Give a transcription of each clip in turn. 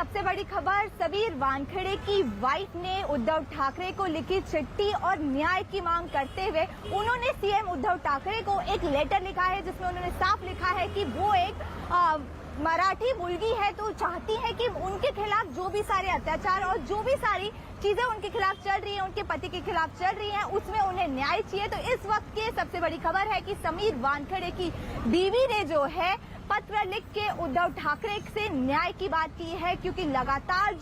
सबसे बड़ी खबर, समीर वानखेड़े की वाइफ ने उद्धव ठाकरे को लिखी चिट्ठी और न्याय की मांग करते हुए उन्होंने सीएम उद्धव ठाकरे को एक लेटर लिखा है जिसमें उन्होंने साफ लिखा है कि वो एक मराठी मुलगी है तो चाहती है कि उनके खिलाफ जो भी सारे अत्याचार और जो भी सारी चीजें उनके खिलाफ चल रही है, उनके पति के खिलाफ चल रही है, उसमें उन्हें न्याय चाहिए। तो इस वक्त की सबसे बड़ी खबर है कि समीर वानखेड़े की बीवी ने जो है पत्र लिख के उद्धव ठाकरे से न्याय की बात की है, क्योंकि लगातार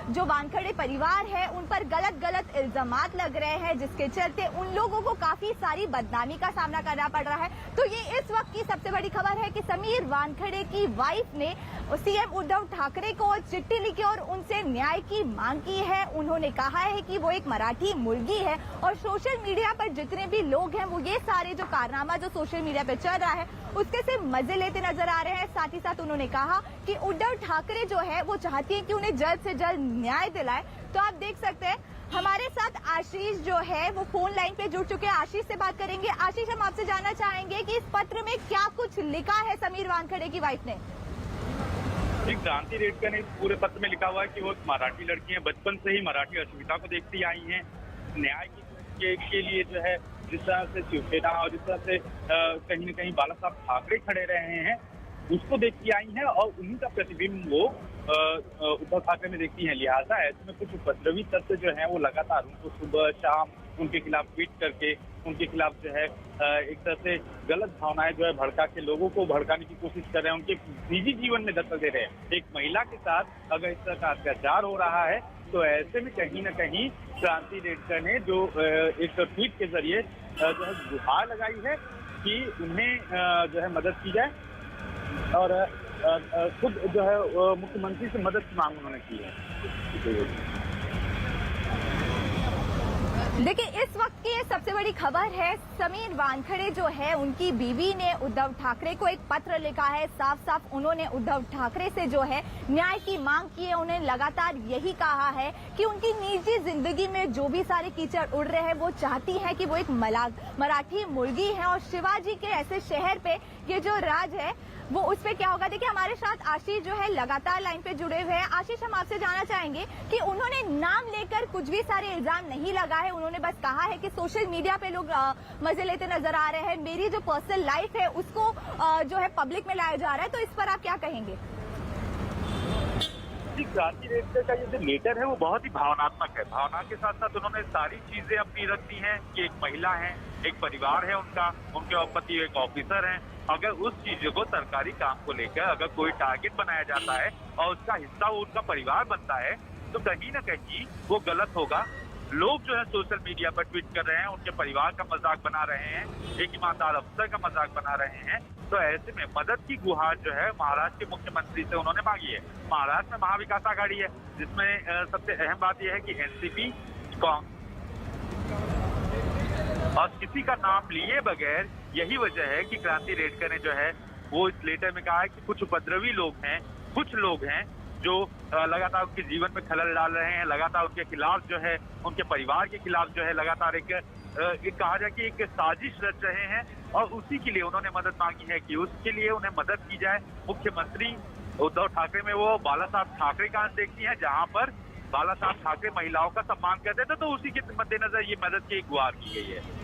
जो वानखेड़े परिवार है उन पर गलत इल्जामात लग रहे हैं, जिसके चलते उन लोगों को काफी सारी बदनामी का सामना करना पड़ रहा है। तो ये इस वक्त की सबसे बड़ी खबर है कि समीर वानखेड़े की वाइफ ने सीएम उद्धव ठाकरे को चिट्ठी लिखी और उनसे न्याय की मांग की है। उन्होंने कहा है कि वो एक मराठी मुलगी है और सोशल मीडिया पर जितने भी लोग हैं वो ये सारे जो कारनामा जो सोशल मीडिया पे चल रहा है उसके से मजे लेते नजर आ रहे हैं। साथ ही साथ उन्होंने कहा कि उद्धव ठाकरे जो है वो चाहती है कि उन्हें जल्द से जल्द न्याय दिलाए। तो आप देख सकते हैं हमारे साथ आशीष जो है वो फोन लाइन पे जुड़ चुके हैं। आशीष से बात करेंगे। आशीष, हम आपसे जानना चाहेंगे कि इस पत्र में क्या कुछ लिखा है समीर वानखेड़े की वाइफ ने। क्रांति रेडकर ने पूरे पत्र में लिखा हुआ है कि वो मराठी लड़की है, बचपन से ही मराठी अस्मिता को देखती आई हैं। न्याय के लिए जो है जिस तरह से शिवसेना और जिस तरह से कहीं न कहीं बाला साहब ठाकरे खड़े रहे हैं उसको देखती आई हैं और उन्हीं का प्रतिबिंब वो उद्धव ठाकरे में देखती हैं। लिहाजा ऐसे में कुछ उपद्रवी तत्व जो है वो लगातार उनको सुबह शाम उनके खिलाफ ट्वीट करके उनके खिलाफ जो है एक तरह से गलत भावनाएं जो है भड़का के लोगों को भड़काने की कोशिश कर रहे हैं, उनके निजी जीवन में दखल दे रहे हैं। एक महिला के साथ अगर इस तरह का अत्याचार हो रहा है तो ऐसे में कहीं न कहीं क्रांति रेडकर ने जो एक ट्वीट के जरिए जो है गुहार लगाई है कि उन्हें जो है मदद की जाए और खुद जो है मुख्यमंत्री से मदद की मांग उन्होंने की है। देखिए, इस वक्त की ये सबसे बड़ी खबर है, समीर वानखेड़े जो है उनकी बीवी ने उद्धव ठाकरे को एक पत्र लिखा है। साफ साफ उन्होंने उद्धव ठाकरे से जो है न्याय की मांग की है। उन्हें लगातार यही कहा है कि उनकी निजी जिंदगी में जो भी सारे कीचड़ उड़ रहे हैं वो चाहती है कि वो एक मराठी मुलगी है और शिवाजी के ऐसे शहर पे ये जो राज है वो उस पे क्या होगा। देखिए, हमारे साथ आशीष जो है लगातार लाइन पे जुड़े हुए हैं। आशीष, हम आपसे जानना चाहेंगे कि उन्होंने नाम लेकर कुछ भी सारे इल्जाम नहीं लगाए, उन्होंने बस कहा है कि सोशल मीडिया पे लोग मजे लेते नजर आ रहे हैं, मेरी जो पर्सनल लाइफ है उसको जो है पब्लिक में लाया जा रहा है। तो इस पर आप क्या कहेंगे? क्रांति रेडकर का ये जो लेटर है वो बहुत ही भावनात्मक है। भावना के साथ साथ उन्होंने सारी चीजें अपनी रख दी हैं कि एक महिला है, एक परिवार है उनका, उनके पति एक ऑफिसर हैं। अगर उस चीज को सरकारी काम को लेकर अगर कोई टारगेट बनाया जाता है और उसका हिस्सा वो उनका परिवार बनता है तो कहीं ना कहीं वो गलत होगा। लोग जो है सोशल मीडिया पर ट्वीट कर रहे हैं, उनके परिवार का मजाक बना रहे हैं, एक ईमानदार अफसर का मजाक बना रहे हैं। तो ऐसे में मदद की गुहार जो है महाराष्ट्र के मुख्यमंत्री से उन्होंने मांगी है। महाराष्ट्र में महाविकास आघाड़ी है जिसमें सबसे अहम बात यह है कि एनसीपी और किसी का नाम लिए बगैर यही वजह है कि क्रांति रेडकर ने जो है वो इस लेटर में कहा है कि कुछ उपद्रवी लोग हैं, कुछ लोग हैं जो लगातार उनके जीवन में खलल डाल रहे हैं, लगातार उनके खिलाफ जो है उनके परिवार के खिलाफ जो है लगातार एक कहा जाए कि एक साजिश रच रहे हैं और उसी के लिए उन्होंने मदद मांगी है कि उसके लिए उन्हें मदद की जाए। मुख्यमंत्री उद्धव ठाकरे में वो बाला साहब ठाकरे का अंश देखती है, जहां पर बाला साहब ठाकरे महिलाओं का सम्मान करते थे, तो उसी के मद्देनजर ये मदद की गुहार की गई है।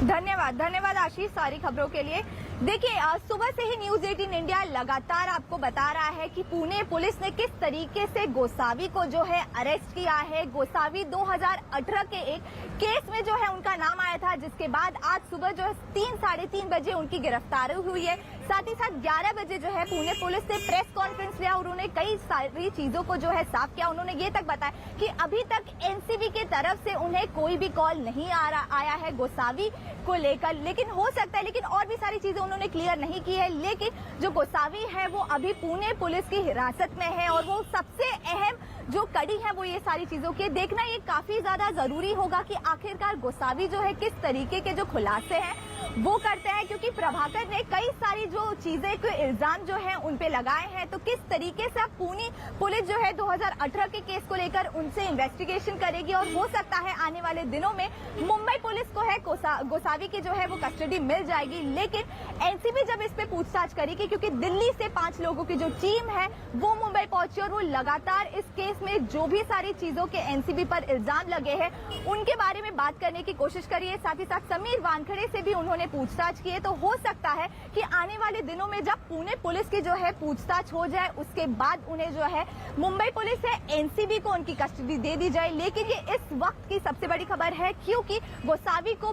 धन्यवाद आशीष सारी खबरों के लिए। देखिए, सुबह से ही न्यूज 18 इंडिया लगातार आपको बता रहा है कि पुणे पुलिस ने किस तरीके से गोसावी को जो है अरेस्ट किया है। गोसावी 2018 के एक केस में जो है उनका नाम आया था, जिसके बाद आज सुबह जो है 3-3:30 बजे उनकी गिरफ्तारी हुई है। साथ ही साथ 11 बजे जो है पुणे पुलिस ने प्रेस कॉन्फ्रेंस लिया और उन्होंने कई सारी चीजों को जो है साफ किया। उन्होंने ये तक बताया कि अभी तक एनसीबी की तरफ से उन्हें कोई भी कॉल नहीं आया है गोसावी को लेकर, लेकिन हो सकता है, लेकिन और भी सारी चीजें उन्होंने क्लियर नहीं की है। लेकिन जो गोसावी है वो अभी पुणे पुलिस की हिरासत में है और वो सबसे अहम जो कड़ी है वो ये सारी चीजों के देखना ये काफी ज्यादा जरूरी होगा कि आखिरकार गोसावी जो है किस तरीके के जो खुलासे हैं वो करते हैं क्योंकि प्रभाकर ने कई सारी जो चीजें को इल्जाम जो है उन पे लगाए हैं। तो किस तरीके से अब पुणे पुलिस जो है 2018 के केस को लेकर उनसे इन्वेस्टिगेशन करेगी और हो सकता है आने वाले दिनों में मुंबई पुलिस को है गोसावी की जो है वो कस्टडी मिल जाएगी। लेकिन एनसीबी जब इस पे पूछताछ करेगी, क्योंकि दिल्ली से 5 लोगों की जो टीम है वो मुंबई पहुंची और वो लगातार इस केस में जो भी सारी चीजों के एनसीबी पर इल्जाम लगे हैं उनके बारे में बात करने की कोशिश करी है। साथ ही साथ समीर वानखेड़े से भी उन्होंने पूछताछ की है। तो हो सकता है कि आने वाले दिनों में जब पुणे पुलिस की जो है पूछताछ हो जाए उसके बाद उन्हें जो है मुंबई पुलिस है एनसीबी को उनकी कस्टडी दे दी जाए। लेकिन ये इस वक्त की सबसे बड़ी खबर है क्योंकि गोसावी को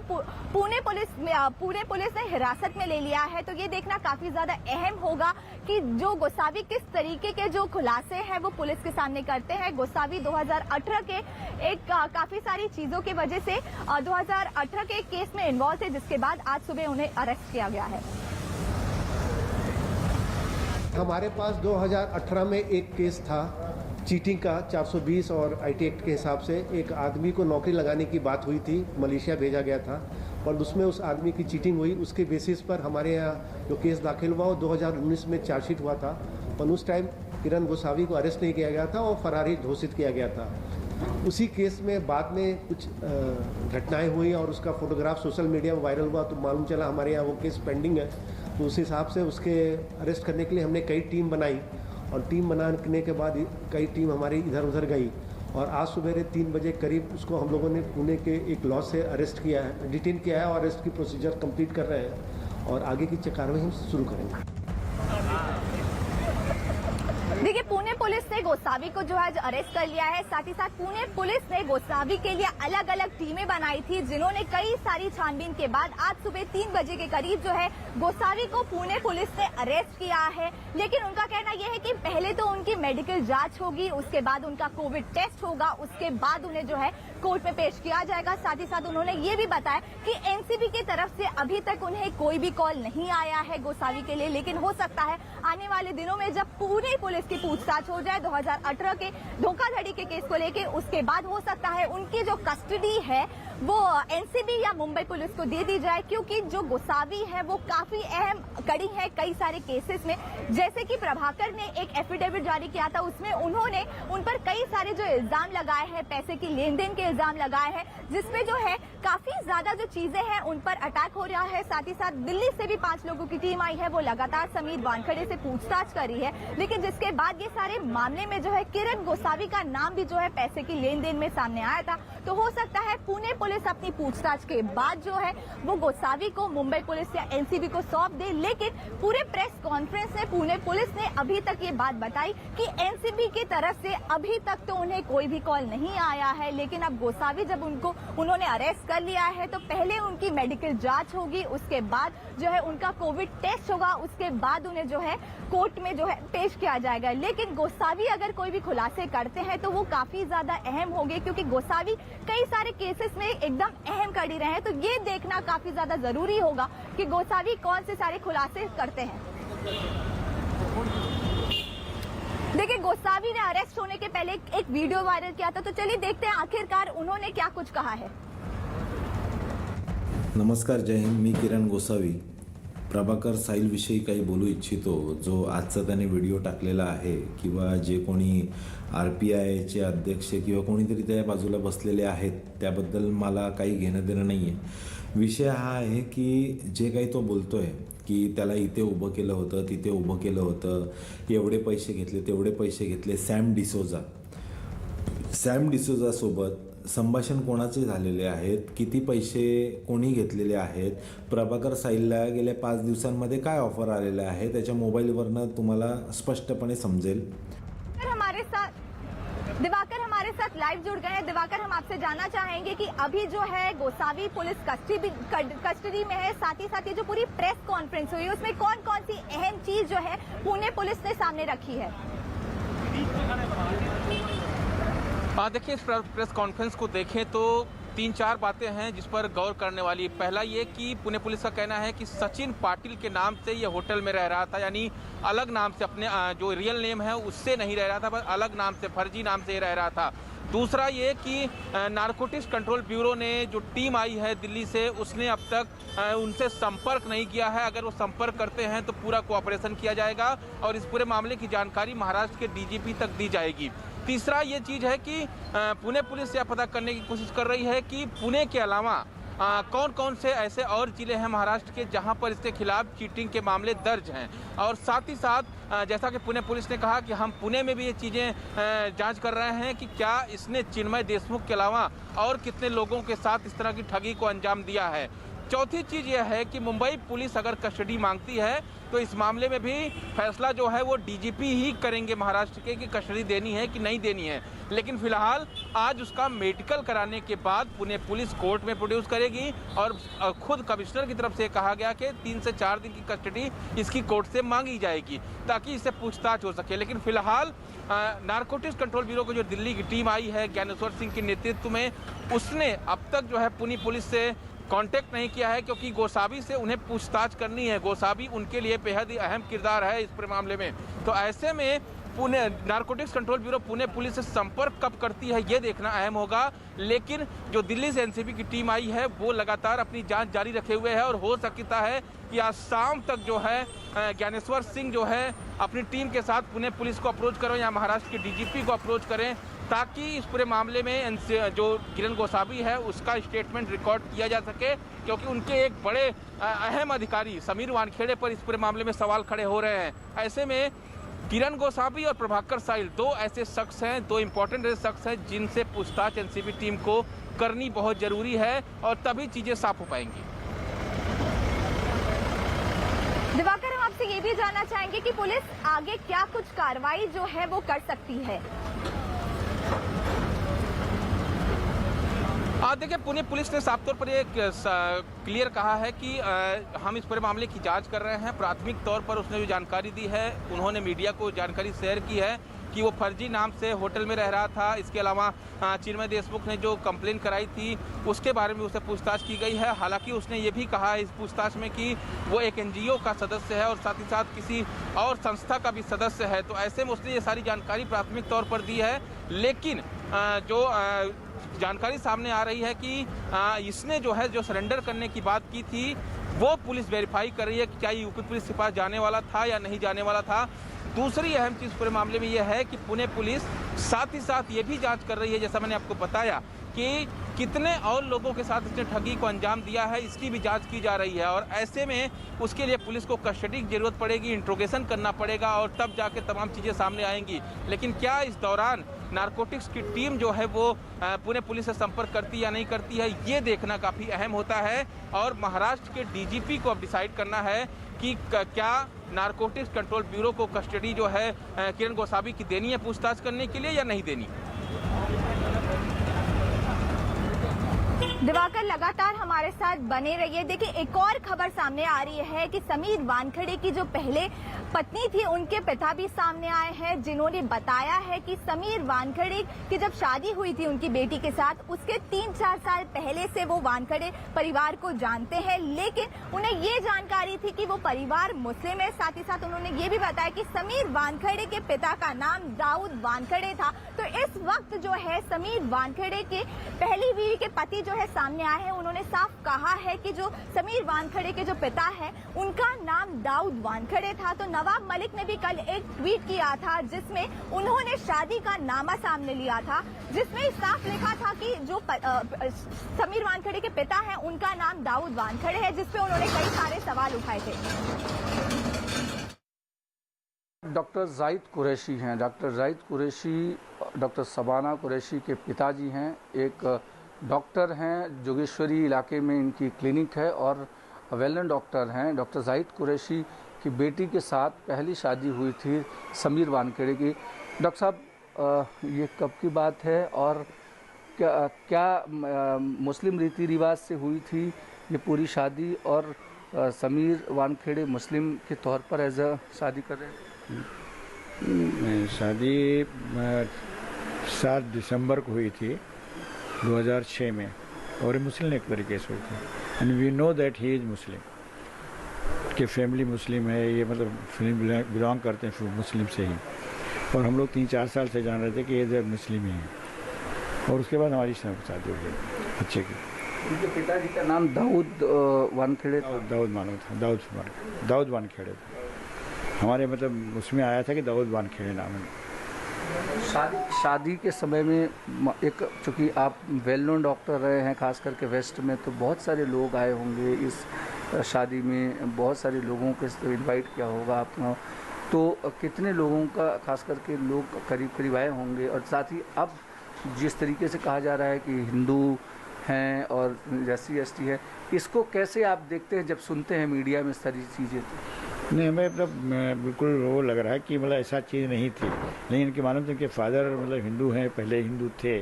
पुणे पुलिस ने हिरासत में ले लिया है। तो ये देखना काफी ज्यादा अहम होगा कि जो गोसावी किस तरीके के जो खुलासे हैं वो पुलिस के सामने करते हैं। गोसावी 2018 के एक काफी सारी चीजों की वजह से 2018 के केस में इन्वॉल्व थे, जिसके बाद आज सुबह उन्हें अरेस्ट किया गया है। हमारे पास 2018 में एक केस था चीटिंग का 420 और आईटी एक्ट के हिसाब से। एक आदमी को नौकरी लगाने की बात हुई थी, मलेशिया भेजा गया था और उसमें उस आदमी की चीटिंग हुई। उसके बेसिस पर हमारे यहाँ जो केस दाखिल हुआ वो 2019 में चार्जशीट हुआ था और उस टाइम किरण गोसावी को अरेस्ट नहीं किया गया था और फरारी घोषित किया गया था। उसी केस में बाद में कुछ घटनाएं हुई और उसका फोटोग्राफ सोशल मीडिया में वायरल हुआ तो मालूम चला हमारे यहाँ वो केस पेंडिंग है। तो उस हिसाब से उसके अरेस्ट करने के लिए हमने कई टीम बनाई और टीम बनाने के बाद कई टीम हमारी इधर उधर गई और आज सुबह 3 बजे करीब उसको हम लोगों ने पुणे के एक लॉ से अरेस्ट किया है, डिटेन किया है और अरेस्ट की प्रोसीजर कंप्लीट कर रहे हैं और आगे की कार्रवाई हम शुरू करेंगे। देखिए, पुणे पुलिस ने गोसावी को जो है अरेस्ट कर लिया है। साथ ही साथ पुणे पुलिस ने गोसावी के लिए अलग अलग टीमें बनाई थी जिन्होंने कई सारी छानबीन के बाद आज सुबह 3 बजे के करीब जो है गोसावी को पुणे पुलिस ने अरेस्ट किया है। लेकिन उनका कहना यह है कि पहले तो उनकी मेडिकल जांच होगी, उसके बाद उनका कोविड टेस्ट होगा, उसके बाद उन्हें जो है कोर्ट में पेश किया जाएगा। साथ ही साथ उन्होंने ये भी बताया कि एनसीबी की तरफ से अभी तक उन्हें कोई भी कॉल नहीं आया है गोसावी के लिए। लेकिन हो सकता है आने वाले दिनों में जब पुणे पुलिस की पूछताछ हो जाए 2018 के धोखाधड़ी के केस को लेकर, उसके बाद हो सकता है उनकी जो कस्टडी है वो एनसीबी या मुंबई पुलिस को दे दी जाए, क्योंकि जो गोसावी है वो काफी अहम कड़ी है कई सारे केसेस में। जैसे कि प्रभाकर ने एक एफिडेविट जारी किया था, उसमें उन्होंने उन पर कई सारे जो इल्जाम लगाए हैं, पैसे की लेन देन के इल्जाम लगाए हैं, जिसमें जो है काफी ज्यादा जो चीजें हैं उन पर अटैक हो रहा है। साथ ही साथ दिल्ली से भी 5 लोगों की टीम आई है, वो लगातार समीर वानखेड़े से पूछताछ कर रही है। लेकिन जिसके बाद ये सारे मामले में जो है किरण गोसावी का नाम भी जो है पैसे की लेन देन में सामने आया था। तो हो सकता है पुणे पुलिस अपनी पूछताछ के बाद जो है वो गोसावी को मुंबई पुलिस या एनसीबी को सौंप दे। लेकिन पूरे प्रेस कॉन्फ्रेंस में पुणे पुलिस ने अभी तक ये बात बताई कि एनसीबी की तरफ से अभी तक तो उन्हें कोई भी कॉल नहीं आया है। लेकिन अब गोसावी जब उन्होंने अरेस्ट कर लिया है तो पहले उनकी मेडिकल जांच होगी, उसके बाद जो है उनका कोविड टेस्ट होगा, उसके बाद उन्हें जो है कोर्ट में जो है पेश किया जाएगा। लेकिन गोसावी अगर कोई भी खुलासे करते हैं तो वो काफी ज्यादा अहम होंगे, क्योंकि गोसावी कई सारे केसेस में एकदम अहम कड़ी रहे हैं। तो ये देखना काफी ज्यादा जरूरी होगा कि गोसावी कौन से सारे खुलासे करते हैं। देखिए, गोसावी ने अरेस्ट होने के पहले एक वीडियो वायरल किया था, तो चलिए देखते हैं आखिरकार उन्होंने क्या कुछ कहा है। नमस्कार, जय हिंद। मी किरण गोसावी प्रभाकर साहिलविषयी काही बोलू इच्छितो। जो आजचा त्याने व्हिडिओ टाकलेला आहे किंवा जे कोणी RPIचे अध्यक्ष किंवा कोणीतरी त्या बाजूला बसलेले आहेत त्याबद्दल मला काही घेणं देणं नाही आहे। विषय हा आहे की जे काही तो बोलतोय की त्याला इथे उभं केलं होतं, तिथे उभं केलं होतं, एवढे पैसे घेतले, तेवढे पैसे घेतले। सॅम डिसोजा सोबत संभाषण कोणाचे झालेले आहेत, किती पैसे कोणी घेतलेले आहेत, प्रभाकर साहिलला गेल्या 5 दिवसांमध्ये काय ऑफर आलेले आहे त्याच्या मोबाईलवरनं तुम्हाला स्पष्टपणे समजेल। दिवाकर हमारे साथ लाइव जुड़ गए हैं। दिवाकर, हम आपसे जानना चाहेंगे कि अभी जो है गोसावी पुलिस कस्टडी में है, साथ ही साथ ये जो पूरी प्रेस कॉन्फ्रेंस हुई उसमें कौन कौन सी अहम चीज जो है पुणे पुलिस ने सामने रखी है? देखिए, इस प्रेस कॉन्फ्रेंस को देखें तो 3-4 बातें हैं जिस पर गौर करने वाली। पहला ये कि पुणे पुलिस का कहना है कि सचिन पाटिल के नाम से ये होटल में रह रहा था, यानी अलग नाम से, अपने जो रियल नेम है उससे नहीं रह रहा था, बस अलग नाम से, फर्जी नाम से रह रहा था। दूसरा ये कि नारकोटिक्स कंट्रोल ब्यूरो ने जो टीम आई है दिल्ली से, उसने अब तक उनसे संपर्क नहीं किया है। अगर वो संपर्क करते हैं तो पूरा कोऑपरेशन किया जाएगा और इस पूरे मामले की जानकारी महाराष्ट्र के डीजीपी तक दी जाएगी। तीसरा ये चीज़ है कि पुणे पुलिस यह पता करने की कोशिश कर रही है कि पुणे के अलावा कौन कौन से ऐसे और ज़िले हैं महाराष्ट्र के जहां पर इसके खिलाफ चीटिंग के मामले दर्ज हैं। और साथ ही साथ जैसा कि पुणे पुलिस ने कहा कि हम पुणे में भी ये चीज़ें जांच कर रहे हैं कि क्या इसने चिन्मय देशमुख के अलावा और कितने लोगों के साथ इस तरह की ठगी को अंजाम दिया है। चौथी चीज़ यह है कि मुंबई पुलिस अगर कस्टडी मांगती है तो इस मामले में भी फैसला जो है वो डीजीपी ही करेंगे महाराष्ट्र के कि कस्टडी देनी है कि नहीं देनी है। लेकिन फिलहाल आज उसका मेडिकल कराने के बाद पुणे पुलिस कोर्ट में प्रोड्यूस करेगी और खुद कमिश्नर की तरफ से कहा गया कि 3 से 4 दिन की कस्टडी इसकी कोर्ट से मांगी जाएगी ताकि इससे पूछताछ हो सके। लेकिन फिलहाल नारकोटिक्स कंट्रोल ब्यूरो की जो दिल्ली की टीम आई है ज्ञानेश्वर सिंह के नेतृत्व में, उसने अब तक जो है पुणे पुलिस से कांटेक्ट नहीं किया है क्योंकि गोसावी से उन्हें पूछताछ करनी है। गोसावी उनके लिए बेहद ही अहम किरदार है इस पूरे मामले में। तो ऐसे में Pune narcotics control bureau Pune police से संपर्क कब करती है ये देखना अहम होगा। लेकिन जो दिल्ली से एनसीबी की टीम आई है वो लगातार अपनी जांच जारी रखे हुए है और हो सकता है कि आज शाम तक जो है ज्ञानेश्वर सिंह जो है अपनी टीम के साथ पुणे पुलिस को अप्रोच करें या महाराष्ट्र के डीजीपी को अप्रोच करें ताकि इस पूरे मामले में जो किरण गोसावी है उसका स्टेटमेंट रिकॉर्ड किया जा सके, क्योंकि उनके एक बड़े अहम अधिकारी समीर वानखेड़े पर इस पूरे मामले में सवाल खड़े हो रहे हैं। ऐसे में किरण गोसावी और प्रभाकर साहिल दो ऐसे शख्स हैं, दो इंपॉर्टेंट शख्स हैं जिनसे पूछताछ एनसीबी टीम को करनी बहुत जरूरी है और तभी चीजें साफ हो पाएंगी। दिवाकर, हम आपसे ये भी जानना चाहेंगे कि पुलिस आगे क्या कुछ कार्रवाई जो है वो कर सकती है। देखिए, पुणे पुलिस ने साफ तौर पर ये क्लियर कहा है कि हम इस पूरे मामले की जांच कर रहे हैं। प्राथमिक तौर पर उसने जो जानकारी दी है, उन्होंने मीडिया को जानकारी शेयर की है कि वो फर्जी नाम से होटल में रह रहा था। इसके अलावा चिन्मय देशमुख ने जो कंप्लेन कराई थी उसके बारे में उससे पूछताछ की गई है। हालांकि उसने ये भी कहा है इस पूछताछ में कि वो एक एनजीओ का सदस्य है और साथ ही साथ किसी और संस्था का भी सदस्य है। तो ऐसे में उसने ये सारी जानकारी प्राथमिक तौर पर दी है। लेकिन जो जानकारी सामने आ रही है कि इसने जो है जो सरेंडर करने की बात की थी वो पुलिस वेरीफाई कर रही है कि क्या ये यूपी पुलिस के पास जाने वाला था या नहीं जाने वाला था। दूसरी अहम चीज़ पूरे मामले में यह है कि पुणे पुलिस साथ ही साथ ये भी जांच कर रही है, जैसा मैंने आपको बताया, कि कितने और लोगों के साथ इसने ठगी को अंजाम दिया है, इसकी भी जांच की जा रही है। और ऐसे में उसके लिए पुलिस को कस्टडी की जरूरत पड़ेगी, इंट्रोगेशन करना पड़ेगा और तब जाके तमाम चीज़ें सामने आएंगी। लेकिन क्या इस दौरान नारकोटिक्स की टीम जो है वो पुणे पुलिस से संपर्क करती है या नहीं करती है, ये देखना काफ़ी अहम होता है। और महाराष्ट्र के डीजीपी को अब डिसाइड करना है कि क्या नारकोटिक्स कंट्रोल ब्यूरो को कस्टडी जो है किरण गोसावी की देनी है पूछताछ करने के लिए या नहीं देनी। दिवाकर, लगातार हमारे साथ बने रहिए। देखिए, एक और खबर सामने आ रही है कि समीर वानखेड़े की जो पहले पत्नी थी उनके पिता भी सामने आए हैं, जिन्होंने बताया है कि समीर वानखेड़े की जब शादी हुई थी उनकी बेटी के साथ, उसके 3-4 साल पहले से वो वानखेड़े परिवार को जानते हैं। लेकिन उन्हें ये जानकारी थी कि वो परिवार मुस्लिम है। साथ ही साथ उन्होंने ये भी बताया कि समीर वानखेड़े के पिता का नाम दाऊद वानखेड़े था। तो इस वक्त जो है समीर वानखेड़े के पहली बीवी के पति जो है सामने आए हैं। उन्होंने साफ कहा है कि जो समीर वानखेड़े के जो पिता है उनका नाम दाऊद वानखेड़े था। तो नवाब मलिक ने भी कल एक ट्वीट किया था जिसमें उन्होंने शादी का नामा सामने लिया था, जिसमें साफ लिखा था कि जो समीर वानखेड़े के पिता हैं उनका नाम दाऊद वानखेड़े है, जिसपे उन्होंने कई सारे सवाल उठाए थे। डॉक्टर जाहिद कुरैशी हैं। डॉक्टर जाहिद कुरैशी डॉक्टर शबाना कुरैशी के पिताजी हैं। एक डॉक्टर हैं, जोगेश्वरी इलाके में इनकी क्लिनिक है और वेलन डॉक्टर हैं। डॉक्टर जाहिद कुरैशी की बेटी के साथ पहली शादी हुई थी समीर वानखेड़े की। डॉक्टर साहब, ये कब की बात है और क्या मुस्लिम रीति रिवाज से हुई थी ये पूरी शादी, और समीर वानखेड़े मुस्लिम के तौर पर एज अ शादी कर रहे हैं? शादी 7 दिसंबर को हुई थी 2006 में, और मुस्लिम एक तरीके से हुई थी। And we know that he is Muslim, कि फैमिली मुस्लिम है, ये मतलब फिल्म बिलोंग करते हैं मुस्लिम से ही। और हम लोग 3-4 साल से जान रहे थे कि ये मुस्लिम ही है। और उसके बाद हमारी शादी हुई बच्चे की। उनके पिताजी का नाम दाऊद वानखेड़े था। दाऊद वानखेड़े था। हमारे मतलब उसमें आया था कि दाऊद वानखेड़े नाम है। शादी के समय में एक, चूँकि आप वेल नोन डॉक्टर रहे हैं खास करके वेस्ट में, तो बहुत सारे लोग आए होंगे इस शादी में, बहुत सारे लोगों के इनवाइट किया होगा आपने, तो कितने लोगों का खास करके लोग करीब आए होंगे? और साथ ही अब जिस तरीके से कहा जा रहा है कि हिंदू हैं और SC/ST है, इसको कैसे आप देखते हैं जब सुनते हैं मीडिया में सारी चीज़ें? नहीं, हमें मतलब बिल्कुल वो लग रहा है कि मतलब ऐसा चीज़ नहीं थी, लेकिन इनके मालूम थे कि फादर मतलब हिंदू हैं, पहले हिंदू थे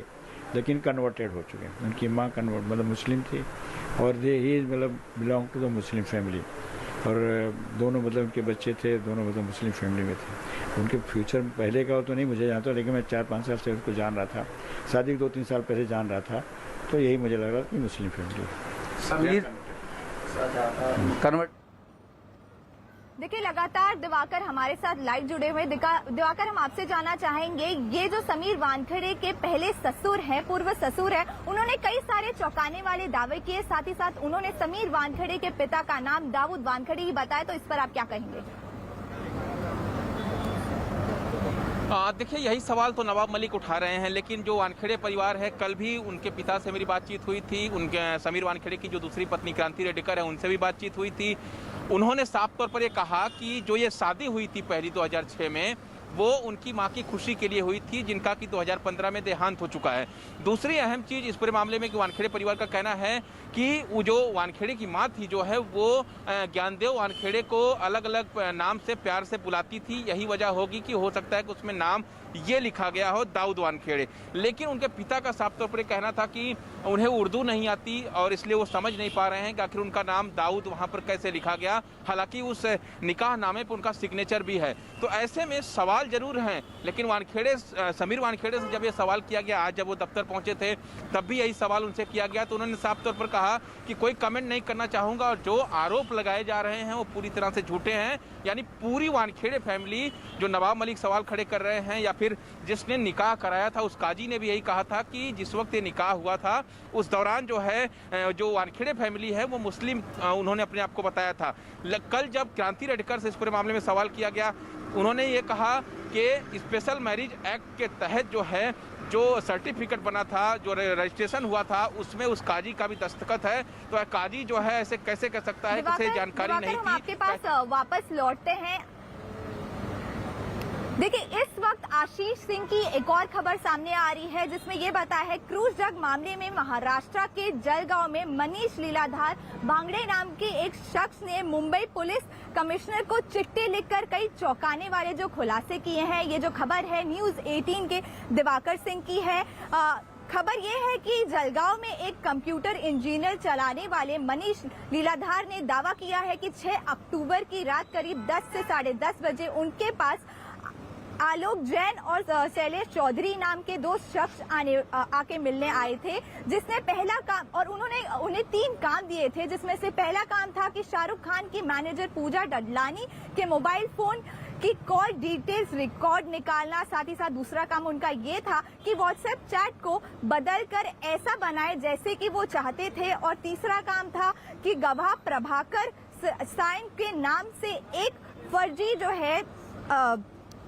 लेकिन कन्वर्टेड हो चुके हैं। उनकी माँ मतलब मुस्लिम थी और ही मतलब belong to the Muslim family, और दोनों मतलब उनके बच्चे थे, दोनों मतलब मुस्लिम फैमिली में थे। उनके फ्यूचर पहले का तो नहीं मुझे जानता, लेकिन मैं 4-5 साल से उसको जान रहा था, शादी 2-3 साल पहले जान रहा था, तो यही मुझे लग रहा था कि मुस्लिम फैमिली समीर कन्वर्ट। देखिए, लगातार दिवाकर हमारे साथ लाइव जुड़े हुए। दिवाकर, हम आपसे जानना चाहेंगे, ये जो समीर वानखेड़े के पहले ससुर हैं, पूर्व ससुर हैं, उन्होंने कई सारे चौंकाने वाले दावे किए, साथ ही साथ उन्होंने समीर वानखेड़े के पिता का नाम दाऊद वानखेड़े ही बताया, तो इस पर आप क्या कहेंगे? देखिए, यही सवाल तो नवाब मलिक उठा रहे हैं, लेकिन जो वानखेड़े परिवार है, कल भी उनके पिता से मेरी बातचीत हुई थी, उनके समीर वानखेड़े की जो दूसरी पत्नी क्रांति रेड्डीकर है, उनसे भी बातचीत हुई थी। उन्होंने साफ तौर पर ये कहा कि जो ये शादी हुई थी पहली 2006 में, वो उनकी मां की खुशी के लिए हुई थी, जिनका कि 2015 में देहांत हो चुका है। दूसरी अहम चीज इस पूरे मामले में कि वानखेड़े परिवार का कहना है कि वो जो वानखेड़े की मां थी जो है वो ज्ञानदेव वानखेड़े को अलग अलग नाम से प्यार से बुलाती थी। यही वजह होगी कि हो सकता है कि उसमें नाम ये लिखा गया हो दाऊद वानखेड़े। लेकिन उनके पिता का साफ तौर पर कहना था कि उन्हें उर्दू नहीं आती और इसलिए वो समझ नहीं पा रहे हैं कि आखिर उनका नाम दाऊद वहां पर कैसे लिखा गया। हालांकि उस निकाह नामे पर उनका सिग्नेचर भी है। तो ऐसे में सवाल जरूर हैं, लेकिन समीर वानखेड़े से जब ये सवाल किया गया, आज जब वो दफ्तर पहुंचे थे तब भी यही सवाल उनसे किया गया, तो उन्होंने साफ तौर पर कहा कि कोई कमेंट नहीं करना चाहूंगा, और जो आरोप लगाए जा रहे हैं वो पूरी तरह से झूठे हैं। यानी पूरी वानखेड़े फैमिली, जो नवाब मलिक सवाल खड़े कर रहे हैं या फिर जिसने निकाह कराया था उस काजी ने भी यही कहा था कि जिस वक्त ये निकाह हुआ था उस दौरान जो है जो वानखेड़े फैमिली है वो मुस्लिम उन्होंने अपने आप को बताया था। कल जब क्रांति रेड्डीकर से इस पूरे मामले में सवाल किया गया, उन्होंने ये कहा कि स्पेशल मैरिज एक्ट के तहत जो है जो सर्टिफिकेट बना था, जो रजिस्ट्रेशन हुआ था, उसमें उस काजी का भी दस्तखत है। तो काजी जो है ऐसे कैसे कर सकता है, किसी जानकारी नहीं थी। आपके पास वापस लौटते हैं। देखिए, इस वक्त आशीष सिंह की एक और खबर सामने आ रही है, जिसमें ये बताया है क्रूज ड्रग मामले में महाराष्ट्र के जलगांव में मनीष लीलाधार भांगड़े नाम के एक शख्स ने मुंबई पुलिस कमिश्नर को चिट्ठी लिखकर कई चौंकाने वाले जो खुलासे किए हैं। ये जो खबर है न्यूज 18 के दिवाकर सिंह की है। खबर ये है कि जलगांव में एक कंप्यूटर इंजीनियर चलाने वाले मनीष लीलाधार ने दावा किया है कि 6 अक्टूबर की रात करीब 10 से 10:30 बजे उनके पास आलोक जैन और शैलेश चौधरी नाम के 2 शख्स आके मिलने आए थे, जिसने पहला काम, और उन्होंने उन्हें 3 काम दिए थे, जिसमें से पहला काम था कि शाहरुख खान की मैनेजर पूजा डडलानी के मोबाइल फोन की कॉल डिटेल्स रिकॉर्ड निकालना। साथ ही साथ दूसरा काम उनका ये था कि व्हाट्सएप चैट को बदलकर ऐसा बनाए जैसे कि वो चाहते थे, और तीसरा काम था कि गवाह प्रभाकर साइन के नाम से एक फर्जी जो है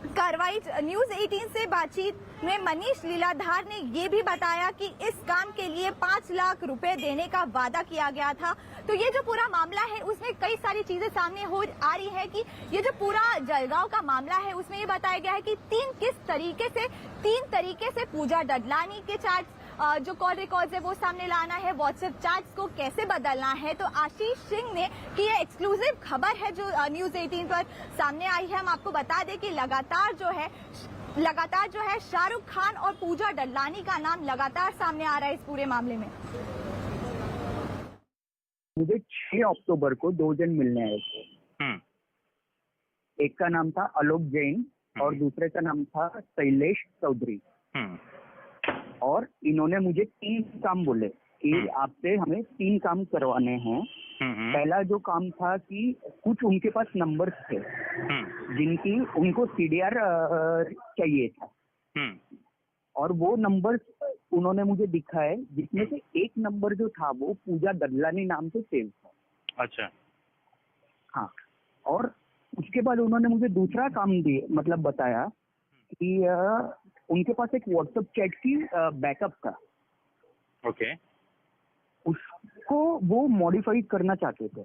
कार्रवाई। न्यूज 18 से बातचीत में मनीष लीलाधार ने ये भी बताया कि इस काम के लिए 5 लाख रुपए देने का वादा किया गया था। तो ये जो पूरा मामला है उसमें कई सारी चीजें सामने आ रही है कि ये जो पूरा जलगांव का मामला है उसमें ये बताया गया है कि 3 तरीके से पूजा डडलानी के चैट्स, जो कॉल रिकॉर्ड्स है वो सामने लाना है, व्हाट्सएप चैट्स को कैसे बदलना है। तो आशीष सिंह ने कि ये एक्सक्लूसिव खबर है जो न्यूज 18 पर सामने आई है। हम आपको बता दें कि लगातार जो है शाहरुख खान और पूजा डडलानी का नाम लगातार सामने आ रहा है इस पूरे मामले में। मुझे 6 अक्टूबर को 2 जन मिलने आए थे। एक का नाम था आलोक जैन और दूसरे का नाम था शैलेश चौधरी। और इन्होंने मुझे 3 काम बोले कि आपसे हमें 3 काम करवाने हैं। पहला जो काम था कि कुछ उनके पास नंबर्स थे जिनकी उनको CDR चाहिए था, और वो नंबर्स उन्होंने मुझे दिखाए, जिसमें से एक नंबर जो था वो पूजा ददलानी नाम से सेव था। अच्छा। हाँ, और उसके बाद उन्होंने मुझे दूसरा काम दिए, मतलब बताया कि उनके पास एक व्हाट्सएप चैट की बैकअप था। ओके। उसको वो मॉडिफाई करना चाहते थे।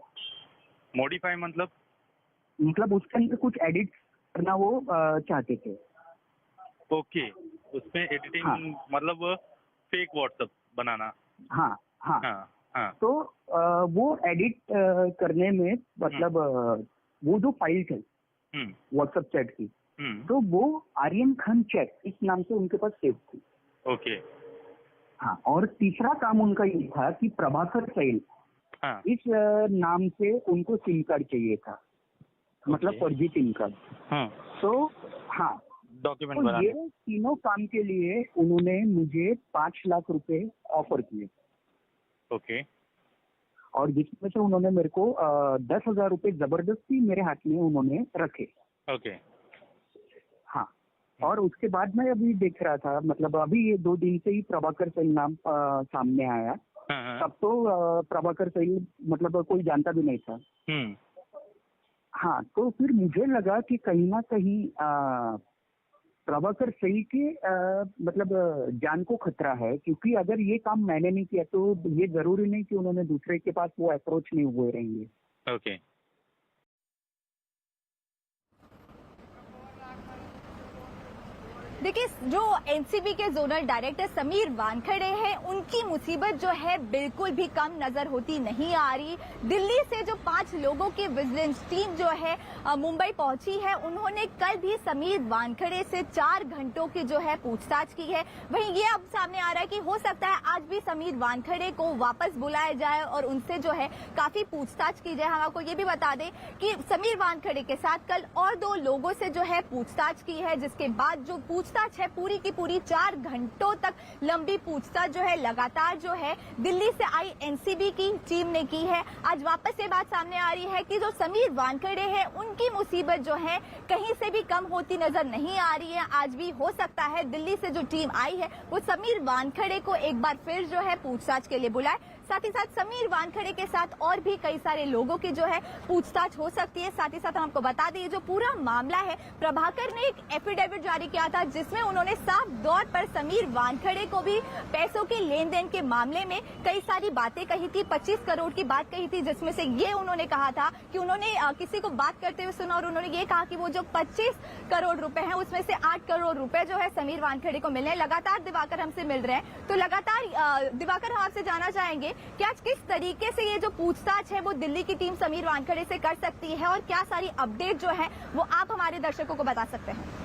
मॉडिफाई मतलब उसके अंदर कुछ एडिट करना वो चाहते थे। ओके, उसमें एडिटिंग, हाँ। मतलब फेक व्हाट्सएप बनाना। हाँ हाँ हाँ हाँ। तो वो एडिट करने में मतलब वो जो फाइल थी व्हाट्सएप चैट की, तो वो आर्यन खान चैट इस नाम से उनके पास सेव थी। ओके। हाँ, और तीसरा काम उनका ये था कि प्रभाकर सैल हाँ। इस नाम से उनको सिम कार्ड चाहिए था, मतलब फर्जी सिम कार्ड। हाँ। तो हाँ, डॉक्यूमेंट तो बनाने। ये तीनों काम के लिए उन्होंने मुझे 5 लाख रुपए ऑफर किए। ओके। और जिसमें से उन्होंने मेरे को 10,000 रुपए जबरदस्ती मेरे हाथ में उन्होंने रखे। ओके। हाँ, और उसके बाद मैं अभी देख रहा था, मतलब अभी ये 2 दिन से ही प्रभाकर सैल नाम सामने आया। हाँ। तब तो प्रभाकर सैल मतलब कोई जानता भी नहीं था। हाँ, तो फिर मुझे लगा कि कहीं ना कहीं प्रभाकर सैल के मतलब जान को खतरा है, क्योंकि अगर ये काम मैंने नहीं किया तो ये जरूरी नहीं कि उन्होंने दूसरे के पास वो अप्रोच नहीं हुए रहेंगे। ओके। देखिए, जो एनसीबी के जोनल डायरेक्टर समीर वानखेड़े हैं, उनकी मुसीबत जो है बिल्कुल भी कम नजर होती नहीं आ रही। दिल्ली से जो 5 लोगों की विजिलेंस टीम जो है मुंबई पहुंची है, उन्होंने कल भी समीर वानखेड़े से 4 घंटों की जो है पूछताछ की है। वहीं ये अब सामने आ रहा है कि हो सकता है आज भी समीर वानखेड़े को वापस बुलाया जाए और उनसे जो है काफी पूछताछ की जाए। हम आपको ये भी बता दें कि समीर वानखेड़े के साथ कल और 2 लोगों से जो है पूछताछ की है, जिसके बाद जो पूछताछ है पूरी की पूरी 4 घंटों तक लंबी पूछताछ जो है लगातार जो है दिल्ली से आई एनसीबी की टीम ने की है। आज वापस ये बात सामने आ रही है कि जो समीर वानखेड़े हैं, उनकी मुसीबत जो है कहीं से भी कम होती नजर नहीं आ रही है। आज भी हो सकता है दिल्ली से जो टीम आई है वो समीर वानखेड़े को एक बार फिर जो है पूछताछ के लिए बुलाए। साथ ही साथ समीर वानखेड़े के साथ और भी कई सारे लोगों की जो है पूछताछ हो सकती है। साथ ही साथ हम आपको बता दें, जो पूरा मामला है, प्रभाकर ने एक एफिडेविट जारी किया था जिसमें उन्होंने साफ तौर पर समीर वानखेड़े को भी पैसों के लेन देन के मामले में कई सारी बातें कही थी। 25 करोड़ की बात कही थी, जिसमें से ये उन्होंने कहा था कि उन्होंने किसी को बात करते हुए सुना और उन्होंने ये कहा कि वो जो 25 करोड़ रुपए हैं उसमें से 8 करोड़ रुपए जो है समीर वानखेड़े को मिलने। लगातार दिवाकर हमसे मिल रहे हैं, तो लगातार दिवाकर हम आपसे जानना चाहेंगे कि आज किस तरीके से ये जो पूछताछ है वो दिल्ली की टीम समीर वानखेड़े से कर सकती है और क्या सारी अपडेट जो है वो आप हमारे दर्शकों को बता सकते हैं।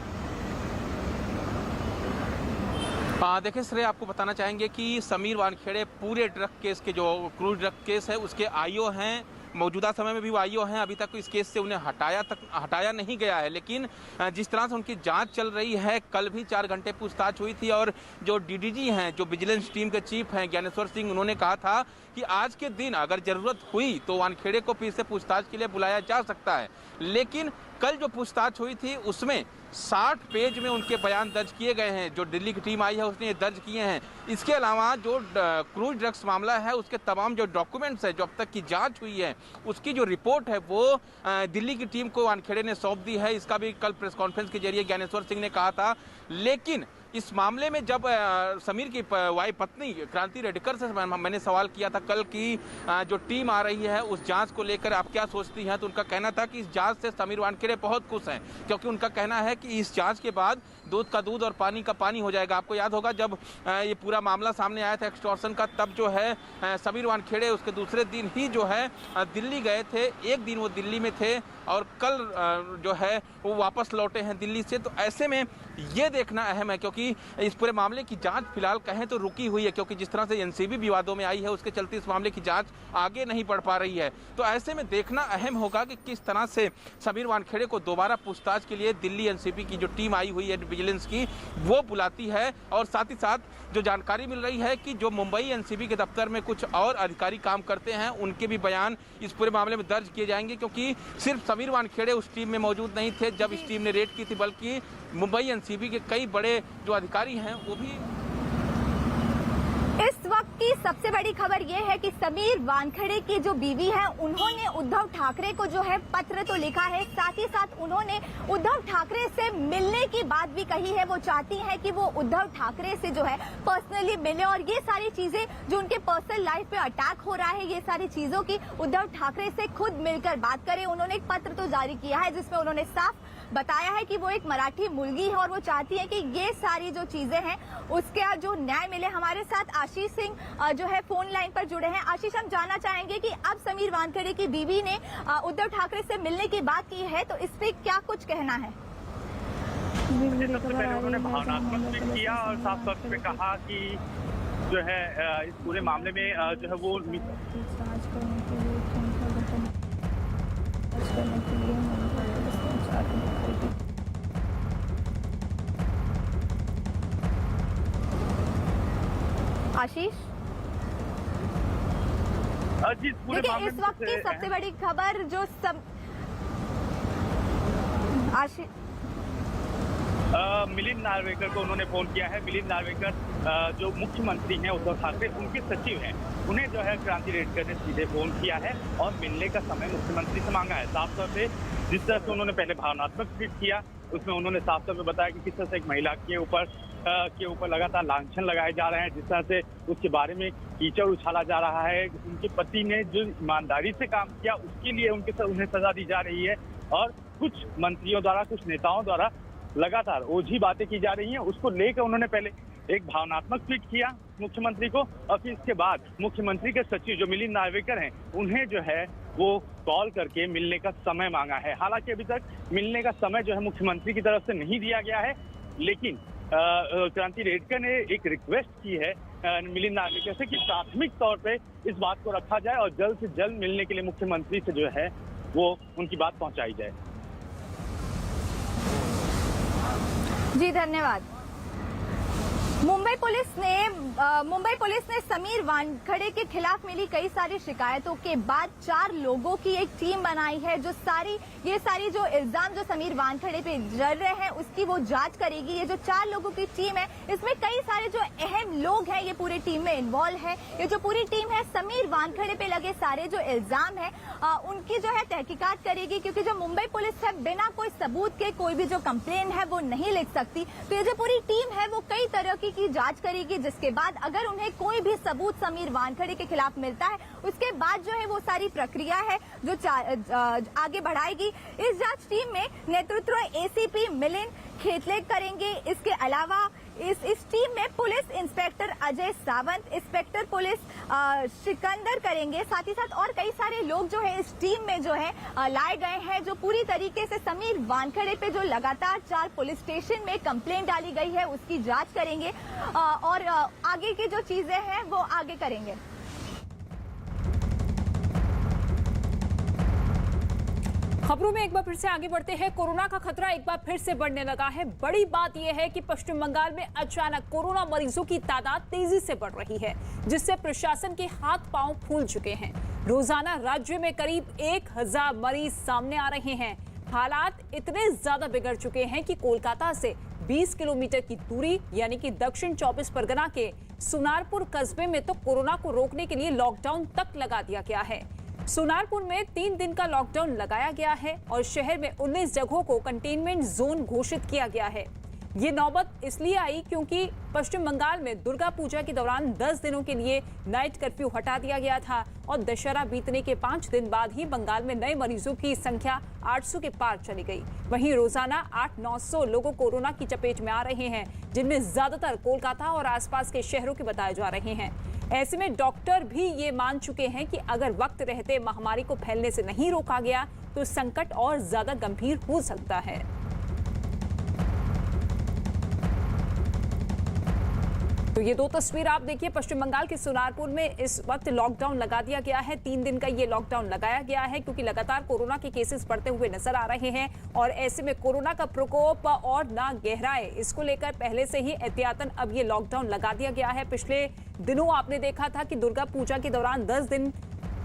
देखिए श्रेय, आपको बताना चाहेंगे कि समीर वानखेड़े पूरे ड्रग केस के, जो क्रूज ड्रग केस है, उसके आईओ हैं। मौजूदा समय में भी वो आईओ हैं। अभी तक इस केस से उन्हें हटाया नहीं गया है, लेकिन जिस तरह से उनकी जांच चल रही है, कल भी 4 घंटे पूछताछ हुई थी और जो डीडीजी हैं, जो विजिलेंस टीम के चीफ हैं ज्ञानेश्वर सिंह, उन्होंने कहा था कि आज के दिन अगर जरूरत हुई तो वानखेड़े को फिर से पूछताछ के लिए बुलाया जा सकता है। लेकिन कल जो पूछताछ हुई थी उसमें 60 पेज में उनके बयान दर्ज किए गए हैं। जो दिल्ली की टीम आई है उसने ये दर्ज किए हैं। इसके अलावा जो क्रूज ड्रग्स मामला है उसके तमाम जो डॉक्यूमेंट्स है, जो अब तक की जांच हुई है, उसकी जो रिपोर्ट है वो दिल्ली की टीम को वानखेड़े ने सौंप दी है। इसका भी कल प्रेस कॉन्फ्रेंस के जरिए ज्ञानेश्वर सिंह ने कहा था। लेकिन इस मामले में जब समीर की वाई पत्नी क्रांति रेडकर से मैंने सवाल किया था कल की जो टीम आ रही है उस जांच को लेकर आप क्या सोचती हैं, तो उनका कहना था कि इस जांच से समीर वानखेड़े बहुत खुश हैं, क्योंकि उनका कहना है कि इस जांच के बाद दूध का दूध और पानी का पानी हो जाएगा। आपको याद होगा जब ये पूरा मामला सामने आया था एक्सटॉर्शन का, तब जो है समीर वानखेड़े उसके दूसरे दिन ही जो है दिल्ली गए थे। एक दिन वो दिल्ली में थे और कल जो है वो वापस लौटे हैं दिल्ली से। तो ऐसे में ये देखना अहम है, क्योंकि इस पूरे मामले की जांच फिलहाल कहें तो रुकी हुई है, क्योंकि जिस तरह से एनसीबी विवादों में आई है उसके चलते इस मामले की जांच आगे नहीं बढ़ पा रही है। तो ऐसे में देखना अहम होगा कि किस तरह से समीर वानखेड़े को दोबारा पूछताछ के लिए दिल्ली एनसीबी की जो टीम आई हुई है विजिलेंस की, वो बुलाती है। और साथ ही साथ जो जानकारी मिल रही है कि जो मुंबई एनसीबी के दफ्तर में कुछ और अधिकारी काम करते हैं, उनके भी बयान इस पूरे मामले में दर्ज किए जाएंगे, क्योंकि सिर्फ समीर वानखेड़े उस टीम में मौजूद नहीं थे जब इस टीम ने रेड की थी, बल्कि मुंबई एनसीबी के कई बड़े जो अधिकारी हैं वो भी सबसे बड़ी खबर ये है कि समीर वानखेड़े की जो बीवी है उन्होंने उद्धव ठाकरे को जो है पत्र तो लिखा है, साथ ही साथ उन्होंने उद्धव ठाकरे से मिलने की बात भी कही है। वो चाहती है कि वो उद्धव ठाकरे से जो है पर्सनली मिले और ये सारी चीजें जो उनके पर्सनल लाइफ पे अटैक हो रहा है, ये सारी चीजों की उद्धव ठाकरे से खुद मिलकर बात करें। उन्होंने एक पत्र तो जारी किया है जिसमें उन्होंने साफ बताया है कि वो एक मराठी मुलगी है और वो चाहती है कि ये सारी जो चीजें हैं उसके जो न्याय मिले। हमारे साथ आशीष सिंह जो है फोन लाइन पर जुड़े हैं। आशीष, हम जानना चाहेंगे कि अब समीर वानखेड़े की बीवी ने उद्धव ठाकरे से मिलने की बात की है, तो इस पे क्या कुछ कहना है? सबसे पहले उन्होंने भावनात्मक ट्वीट किया और साफ तौर पे कहा कि जो है इस पूरे मामले में जो है वो आशीष जी पूरे देखिए, मामले इस में वक्त की सबसे बड़ी खबर जो आशीष मिलिंद नार्वेकर को उन्होंने फोन किया है। मिलिंद नार्वेकर जो मुख्यमंत्री हैं उद्धव ठाकरे, उनके सचिव हैं, उन्हें जो है क्रांति रेडकर ने सीधे फोन किया है और मिलने का समय मुख्यमंत्री से मांगा है। साफ तौर से जिस तरह से उन्होंने पहले भावनात्मक ट्वीट किया उसमें उन्होंने साफ तौर पर बताया कि किस तरह से एक महिला के ऊपर लगातार लांछन लगाए जा रहे हैं, जिस तरह से उसके बारे में कीचड़ उछाला जा रहा है। उनके पति ने जो ईमानदारी से काम किया उसके लिए उन्हें सजा दी जा रही है और कुछ मंत्रियों द्वारा, कुछ नेताओं द्वारा लगातार ओझी बातें की जा रही हैं। उसको लेकर उन्होंने पहले एक भावनात्मक ट्वीट किया मुख्यमंत्री को और फिर इसके बाद मुख्यमंत्री के सचिव जो मिलिंद नार्वेकर हैं उन्हें जो है वो कॉल करके मिलने का समय मांगा है। हालांकि अभी तक मिलने का समय जो है मुख्यमंत्री की तरफ से नहीं दिया गया है, लेकिन क्रांति रेडकर ने एक रिक्वेस्ट की है मिलिंद नार्वेकर से कि प्राथमिक तौर पे इस बात को रखा जाए और जल्द से जल्द मिलने के लिए मुख्यमंत्री से जो है वो उनकी बात पहुंचाई जाए। जी धन्यवाद। मुंबई पुलिस ने समीर वानखेड़े के खिलाफ मिली कई सारी शिकायतों के बाद 4 लोगों की एक टीम बनाई है जो ये सारी जो इल्जाम जो समीर वानखेड़े पे जड़ रहे हैं उसकी वो जांच करेगी। ये जो 4 लोगों की टीम है इसमें कई सारे जो अहम लोग हैं ये पूरी टीम में इन्वॉल्व है। ये जो पूरी टीम है समीर वानखेड़े पे लगे सारे जो इल्जाम है उनकी जो है तहकीकात करेगी, क्योंकि जो मुंबई पुलिस है बिना कोई सबूत के कोई भी जो कंप्लेन है वो नहीं लिख सकती। तो ये जो पूरी टीम है वो कई तरह की जांच करेगी, जिसके बाद अगर उन्हें कोई भी सबूत समीर वानखेड़े के खिलाफ मिलता है उसके बाद जो है वो सारी प्रक्रिया है जो आगे बढ़ाएगी। इस जांच टीम में नेतृत्व एसीपी मिलिंद खेतले करेंगे। इसके अलावा इस टीम में police inspector Ajay Sawant, inspector police Sikandar करेंगे। साथ ही साथ और कई सारे लोग जो है इस टीम में जो है लाए गए हैं जो पूरी तरीके से समीर वानखेड़े पे जो लगातार 4 पुलिस स्टेशन में कंप्लेंट डाली गई है उसकी जांच करेंगे और आगे की जो चीजें हैं वो आगे करेंगे। खबरों में एक बार फिर से आगे बढ़ते हैं। कोरोना का खतरा एक बार फिर से बढ़ने लगा है। बड़ी बात यह है कि पश्चिम बंगाल में अचानक कोरोना मरीजों की तादाद तेजी से बढ़ रही है, जिससे प्रशासन के हाथ पांव फूल चुके हैं। रोजाना राज्य में करीब 1000 मरीज सामने आ रहे हैं। हालात इतने ज्यादा बिगड़ चुके हैं कि कोलकाता से 20 किलोमीटर की दूरी यानी कि दक्षिण 24 परगना के सुनारपुर कस्बे में तो कोरोना को रोकने के लिए लॉकडाउन तक लगा दिया गया है। सुनारपुर में 3 दिन का लॉकडाउन लगाया गया है और शहर में 19 जगहों को कंटेनमेंट जोन घोषित किया गया है। ये नौबत इसलिए आई क्योंकि पश्चिम बंगाल में दुर्गा पूजा के दौरान 10 दिनों के लिए नाइट कर्फ्यू हटा दिया गया था और दशहरा बीतने के 5 दिन बाद ही बंगाल में नए मरीजों की संख्या 800 के पार चली गई। वहीं रोजाना 800-900 लोगों कोरोना की चपेट में आ रहे हैं, जिनमें ज्यादातर कोलकाता और आसपास के शहरों के बताए जा रहे हैं। ऐसे में डॉक्टर भी ये मान चुके हैं कि अगर वक्त रहते महामारी को फैलने से नहीं रोका गया तो संकट और ज्यादा गंभीर हो सकता है। तो ये 2 तस्वीर आप देखिए। पश्चिम बंगाल के सुनारपुर में इस वक्त लॉकडाउन लगा दिया गया है। 3 दिन का ये लॉकडाउन लगाया गया है क्योंकि लगातार कोरोना के केसेस बढ़ते हुए नजर आ रहे हैं और ऐसे में कोरोना का प्रकोप और ना गहराए, इसको लेकर पहले से ही एहतियातन अब ये लॉकडाउन लगा दिया गया है। पिछले दिनों आपने देखा था कि दुर्गा पूजा के दौरान 10 दिन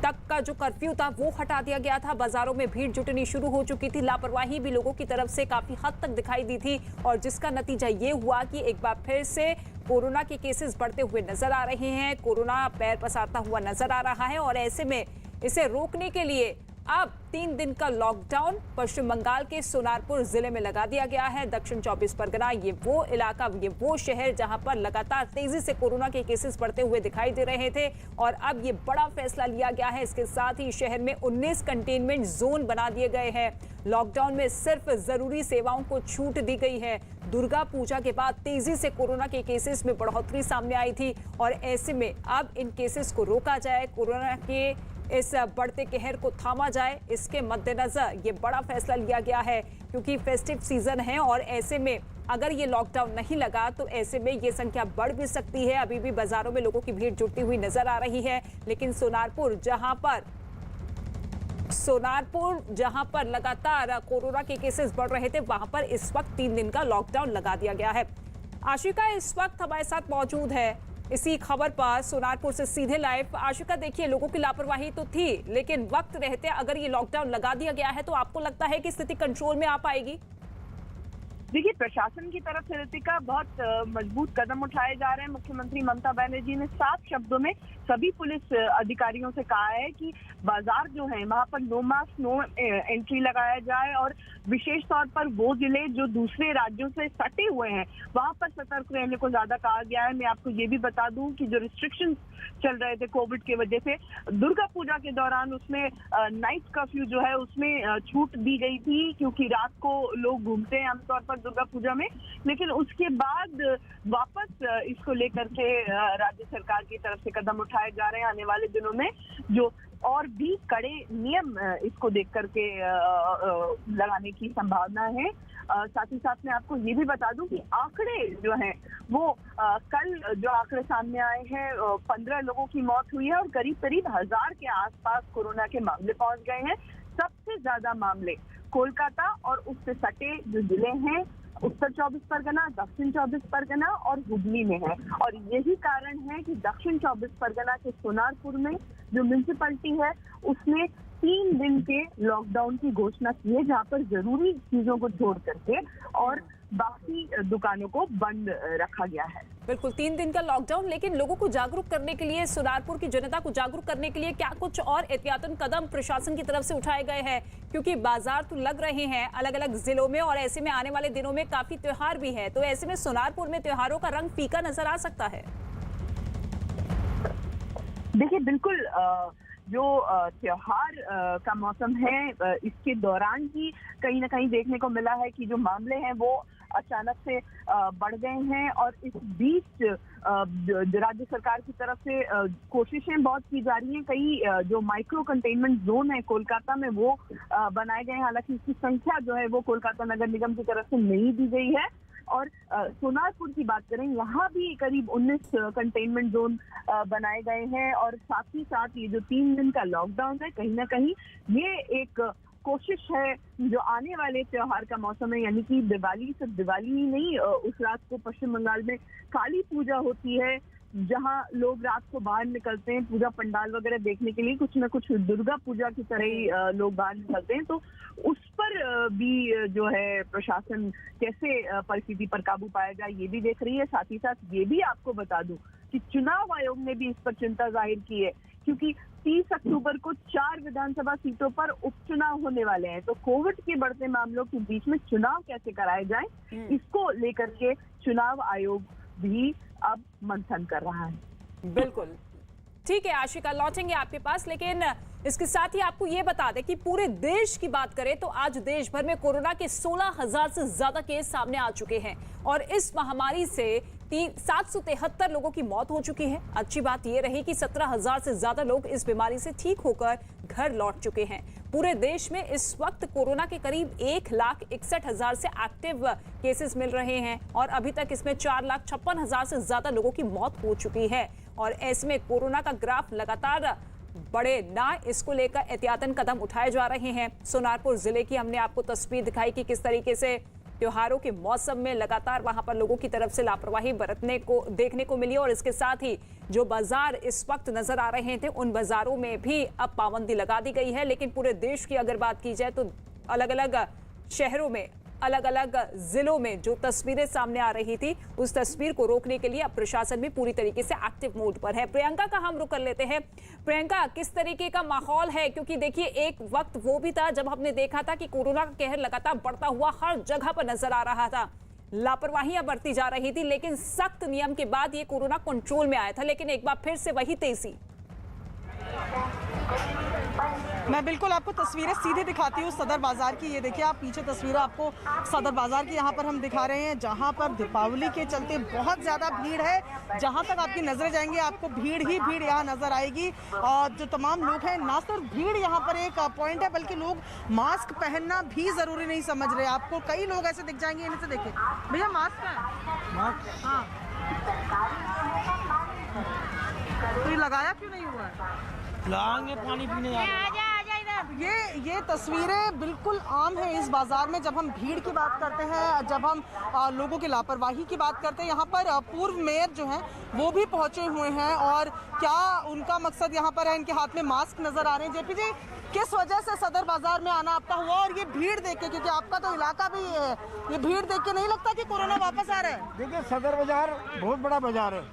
तक का जो कर्फ्यू था वो हटा दिया गया था। बाजारों में भीड़ जुटनी शुरू हो चुकी थी। लापरवाही भी लोगों की तरफ से काफी हद तक दिखाई दी थी और जिसका नतीजा ये हुआ कि एक बार फिर से कोरोना के केसेस बढ़ते हुए नजर आ रहे हैं, कोरोना पैर पसारता हुआ नजर आ रहा है और ऐसे में इसे रोकने के लिए अब 3 दिन का लॉकडाउन पश्चिम बंगाल के सोनारपुर जिले में लगा दिया गया है। दक्षिण 24 परगना ये वो इलाका, ये वो शहर जहां पर लगातार तेजी से कोरोना के केसेस बढ़ते हुए दिखाई दे रहे थे और अब ये बड़ा फैसला लिया गया है। इसके साथ ही शहर में 19 कंटेनमेंट जोन बना दिए गए हैं। लॉकडाउन में सिर्फ जरूरी सेवाओं को छूट दी गई है। दुर्गा पूजा के बाद तेजी से कोरोना के केसेस में बढ़ोतरी सामने आई थी और ऐसे में अब इन केसेस को रोका जाए, कोरोना के इस बढ़ते कहर को थामा जाए, इसके मद्देनजर ये बड़ा फैसला लिया गया है क्योंकि फेस्टिव सीजन है और ऐसे में अगर ये लॉकडाउन नहीं लगा तो ऐसे में ये संख्या बढ़ भी सकती है। अभी भी बाजारों में लोगों की भीड़ जुटती हुई नजर आ रही है, लेकिन सोनारपुर जहां पर लगातार कोरोना के केसेस बढ़ रहे थे वहां पर इस वक्त 3 दिन का लॉकडाउन लगा दिया गया है। आशिका इस वक्त हमारे साथ मौजूद है इसी खबर पर सोनारपुर से सीधे लाइव। आशिका, देखिए लोगों की लापरवाही तो थी लेकिन वक्त रहते अगर ये लॉकडाउन लगा दिया गया है तो आपको लगता है कि स्थिति कंट्रोल में आ पाएगी? देखिए, प्रशासन की तरफ से ऋतिका बहुत मजबूत कदम उठाए जा रहे हैं। मुख्यमंत्री ममता बनर्जी ने साफ शब्दों में सभी पुलिस अधिकारियों से कहा है कि बाजार जो है वहां पर नो मास्क नो एंट्री लगाया जाए और विशेष तौर पर वो जिले जो दूसरे राज्यों से सटे हुए हैं वहां पर सतर्क रहने को ज्यादा कहा गया है। मैं आपको ये भी बता दूं कि जो रिस्ट्रिक्शंस चल रहे थे कोविड की वजह से दुर्गा पूजा के दौरान उसमें नाइट कर्फ्यू जो है उसमें छूट दी गई थी क्योंकि रात को लोग घूमते हैं आमतौर पर दुर्गा पूजा में, लेकिन उसके बाद वापस इसको लेकर के राज्य सरकार की तरफ से कदम उठाए जा रहे हैं। आने वाले दिनों में जो और भी कड़े नियम इसको देख करके लगाने की संभावना है। साथ ही साथ मैं आपको ये भी बता दूं कि आंकड़े जो हैं वो कल जो आंकड़े सामने आए हैं 15 लोगों की मौत हुई है और करीब 1000 के आसपास कोरोना के मामले पहुंच गए हैं। सबसे ज्यादा मामले कोलकाता और उससे सटे जो जिले हैं उत्तर 24 परगना, दक्षिण 24 परगना और हुगली में है और यही कारण है कि दक्षिण 24 परगना के सोनारपुर में जो म्यूनिसिपैलिटी है उसने 3 दिन के लॉकडाउन की घोषणा की है जहां पर जरूरी चीजों को छोड़ करके और बाकी दुकानों को बंद रखा गया है। बिल्कुल 3 दिन का लॉकडाउन, लेकिन लोगों को जागरूक करने के लिए, सोनारपुर की जनता को जागरूक करने के लिए क्या कुछ और एहतियातन कदम प्रशासन की तरफ से उठाए गए हैं? क्योंकि बाजार तो लग रहे हैं अलग अलग जिलों में और ऐसे में आने वाले दिनों में काफी त्योहार भी है, तो ऐसे में सोनारपुर में त्योहारों का रंग फीका नजर आ सकता है। देखिए, बिल्कुल जो त्योहार का मौसम है इसके दौरान ही कहीं ना कहीं देखने को मिला है कि जो मामले हैं वो अचानक से बढ़ गए हैं और इस बीच राज्य सरकार की तरफ से कोशिशें बहुत की जा रही हैं। कई जो माइक्रो कंटेनमेंट जोन है कोलकाता में वो बनाए गए हैं, हालांकि इसकी संख्या जो है वो कोलकाता नगर निगम की तरफ से नहीं दी गई है। और सोनारपुर की बात करें, यहाँ भी करीब 19 कंटेनमेंट जोन बनाए गए हैं और साथ ही साथ ये जो 3 दिन का लॉकडाउन है कहीं ना कहीं ये एक कोशिश है जो आने वाले त्योहार का मौसम है, यानी कि दिवाली, सिर्फ दिवाली ही नहीं, उस रात को पश्चिम बंगाल में काली पूजा होती है जहां लोग रात को बाहर निकलते हैं पूजा पंडाल वगैरह देखने के लिए, कुछ न कुछ दुर्गा पूजा की तरह ही लोग बाहर निकलते हैं। तो उस पर भी जो है प्रशासन कैसे परिस्थिति पर काबू पाया जाए ये भी देख रही है। साथ ही साथ ये भी आपको बता दूं कि चुनाव आयोग ने भी इस पर चिंता जाहिर की है क्योंकि 30 अक्टूबर को 4 विधानसभा सीटों पर उपचुनाव होने वाले हैं। तो कोविड के बढ़ते मामलों के बीच में चुनाव कैसे कराए जाएं, इसको लेकर के चुनाव आयोग भी अब मंथन कर रहा है। बिल्कुल ठीक है आशिका, लौटेंगे आपके पास, लेकिन इसके साथ ही आपको ये बता दें कि पूरे देश की बात करें तो आज देश भर में कोरोना के 16,000 से ज्यादा केस सामने आ चुके हैं और इस महामारी से 773 लोगों की मौत हो चुकी है। अच्छी बात यह रही कि 17,000 से ज्यादा लोग इस बीमारी से ठीक होकर घर लौट चुके हैं। पूरे देश में इस वक्त कोरोना के करीब 1,61,000 से एक्टिव केसेस मिल रहे हैं और अभी तक इसमें 4,56,000 से ज्यादा लोगों की मौत हो चुकी है और ऐसे में कोरोना का ग्राफ लगातार बढ़े ना, इसको लेकर एहतियातन कदम उठाए जा रहे हैं। सोनारपुर जिले की हमने आपको तस्वीर दिखाई कि किस तरीके से त्योहारों के मौसम में लगातार वहां पर लोगों की तरफ से लापरवाही बरतने को देखने को मिली और इसके साथ ही जो बाजार इस वक्त नजर आ रहे थे उन बाजारों में भी अब पाबंदी लगा दी गई है। लेकिन पूरे देश की अगर बात की जाए तो अलग अलग शहरों में अलग अलग जिलों में जो तस्वीरें सामने आ रही थी, उस तस्वीर को रोकने के लिए अब प्रशासन भी पूरी तरीके से एक्टिव मोड पर है। प्रियंका का हम रुख कर लेते हैं। प्रियंका, किस तरीके का माहौल है? क्योंकि देखिए, एक वक्त वो भी था जब हमने देखा था कि कोरोना का कहर लगातार बढ़ता हुआ हर जगह पर नजर आ रहा था, लापरवाहियां बढ़ती जा रही थी, लेकिन सख्त नियम के बाद ये कोरोना कंट्रोल में आया था, लेकिन एक बार फिर से वही तेजी। मैं बिल्कुल आपको तस्वीरें सीधे दिखाती हूँ सदर बाजार की। ये देखिए, आप पीछे तस्वीरें आपको सदर बाजार की यहाँ पर हम दिखा रहे हैं, जहाँ पर दीपावली के चलते बहुत ज़्यादा भीड़ है। जहाँ तक आपकी नजरें जाएंगी आपको भीड़ ही भीड़ यहाँ नजर आएगी। और जो तमाम लोग हैं, ना सिर्फ भीड़ यहाँ पर एक पॉइंट है, बल्कि लोग मास्क पहनना भी ज़रूरी नहीं समझ रहे। आपको कई लोग ऐसे दिख जाएंगे, इनसे देखिए भैया मास्क है, मास्क हाँ, तो ये लगाया क्यों नहीं हुआ है? लाएंगे पानी पीने ये तस्वीरें बिल्कुल आम है इस बाजार में। जब हम भीड़ की बात करते हैं, जब हम लोगों की लापरवाही की बात करते हैं, यहाँ पर पूर्व मेयर जो हैं वो भी पहुंचे हुए हैं। और क्या उनका मकसद यहाँ पर है? इनके हाथ में मास्क नजर आ रहे हैं। जेपी जी, किस वजह से सदर बाजार में आना आपका हुआ? और ये भीड़ देख के, क्योंकि आपका तो इलाका भी है, ये भीड़ देख के नहीं लगता कि कोरोना वापस आ रहा है? देखिए, सदर बाजार बहुत बड़ा बाजार है,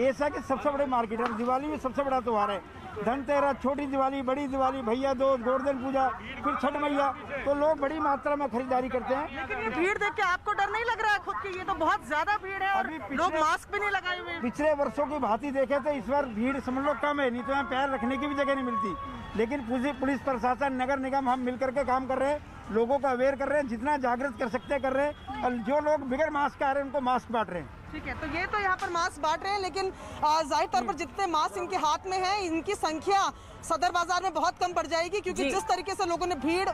ऐसा कि सबसे बड़े मार्केट है। दिवाली में सबसे बड़ा त्योहार है, धनतेरस, छोटी दिवाली, बड़ी दिवाली, भैया दूज, गोवर्धन पूजा, फिर छठ मैया, तो लोग बड़ी मात्रा में खरीदारी करते हैं। लेकिन ये भीड़ देख के आपको डर नहीं लग रहा है खुद की? ये तो बहुत ज्यादा भीड़ है और लोग मास्क भी नहीं लगाए हुए। पिछले वर्षों की भांति देखे तो इस बार भीड़ समझ लो कम है, नहीं तो यहाँ पैर रखने की भी जगह नहीं मिलती। लेकिन पुलिस प्रशासन, नगर निगम, हम मिलकर के काम कर रहे हैं, लोगों को अवेयर कर रहे हैं, जितना जागृत कर सकते हैं कर रहे हैं। और जो लोग बिगैर मास्क आ रहे हैं उनको मास्क बांट रहे हैं। ठीक है, तो ये तो यहाँ पर मास्क बांट रहे हैं, लेकिन जाहिर तौर पर जितने मास्क इनके हाथ में है, इनकी संख्या सदर बाजार में बहुत कम पड़ जाएगी, क्योंकि जिस तरीके से लोगों ने भीड़